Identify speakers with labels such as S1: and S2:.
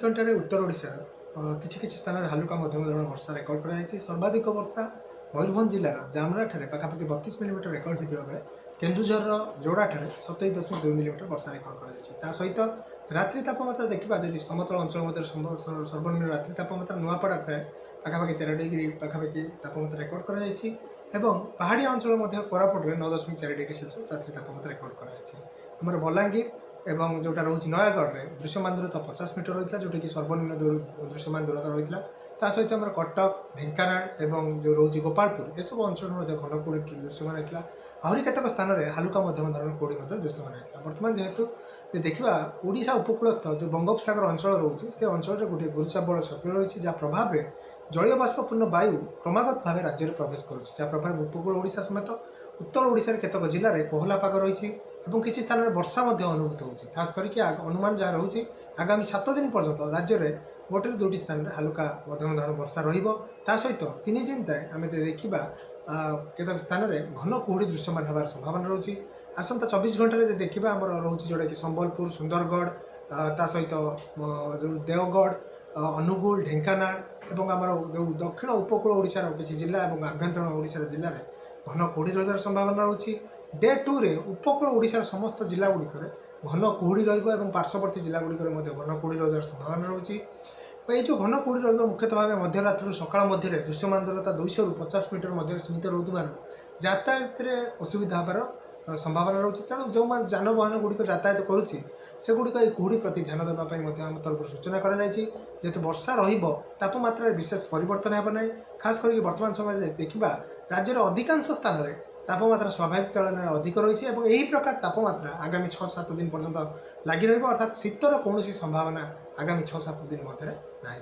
S1: घंटे उत्तर ओडिशा किछि स्थान में हालुका मध्यम धरण वर्षा रेकर्ड कराଯାଇଛି। सर्वाधिक वर्षा मयूरभंज जिलार जामराठारे पाखापाखि 32 मिलीमीटर रेकर्ड होता बेले केन्दुझर जोड़ाठारे 27.2 मिलीमीटर वर्षा रेकर्ड कर सहित रात्रि तापमात्रा देखा जदि समतल अंचल मध्य सर्वनिम्न रात्रि तापमात्रा नुआपड़ा थाए पाखापाखि 13 डिग्री पाखापाखि तापमात्रा रेकर्ड कर पहाड़िया अंचल कोरापुट में 9.4 डिग्री सेल्सियस रात्रि तापमात्रा रेकर्ड कर बलांगीर एवं जोटा रोच नयागढ़ में दृश्यमान दूरता 50 मीटर रही है जोटा कि सर्वनिम्न दृश्यमान दूरता रही है। सहित आम कटक ढेंकानाल एवं जो रोच गोपालपुर ये सब अंचल घन कुड़ी दृश्यमान होता आहरी केतक स्थान में हालुका मध्यम धरण कुड़ी दृश्यमान होता। बर्तमान जेहेतु देखा ओडिशा उपकूलस्थ जो बंगोपसागर अंचल रोचे से अंचल गोटे घूर्चाबल सक्रिय रही जहाँ प्रभाव में जलीय बाष्पपूर्ण वायु क्रमागत भाव राज्य में प्रवेश करुच्ची जहाँ प्रभाव उपकूल ओडिशा समेत उत्तर ओडिशा केतक जिले में कोहला पाग रही और किसी स्थान में वर्षा अनुभूत होती खास करके अनुमान जहाँ रोचे आगामी 7 दिन पर्यंत राज्य में गोटे दुईटी स्थान में हालुका मध्यम धरण वर्षा रहित 3 दिन जाए आम देखा केतक स्थान में घन कुहुड़ी दृश्यमान होवार संभावना रोचे। आसंता 24 घंटे देखा आम रोचे जोटा कि संबलपुर सुंदरगढ़ सहित जो देवगढ़ अनुगुल ढेंकानाल और आमर जो दक्षिण उपकूल ओडिशार किसी जिला और आभ्यंतरण ओडिशार जिले में घन कुहुड़ी रही संभावना रोचे। डे 2 रे उपकूल ओडिशार समस्त जिला गुड़िक घन कुहुड़ी पार्श्ववर्ती जिला गुड़िक घन कुहुड़ी रही संभावना रोचे। ये जो घन कुहुड़ी रही मुख्यतः भाव मध्यरात्रि सकाळ मध्य दृश्यमान दूरता 200 ରୁ 50 मीटर मध्य सीमित रोथबार यातायात असुविधा होबार संभावना रोचे। तेणु जो जानवाहन गुड़िक यातायात करुच्ची से गुड़िक ये कुहुड़ी प्रति ध्यान देवाई आम तरफ सूचना जेहेतु वर्षा तापमात्रा विशेष परिवर्तन होना ना खास करके वर्तमान समय देखा राज्यर अधिकांश स्थान में तापमात्रा स्वाभाविक तुलन में अधिक रही है और यही प्रकार तापमात्रा आगामी 6-7 दिन पर्यंत लगी रही अर्थात शीतर कौन संभावना आगामी 6-7 दिन मध्य नहीं।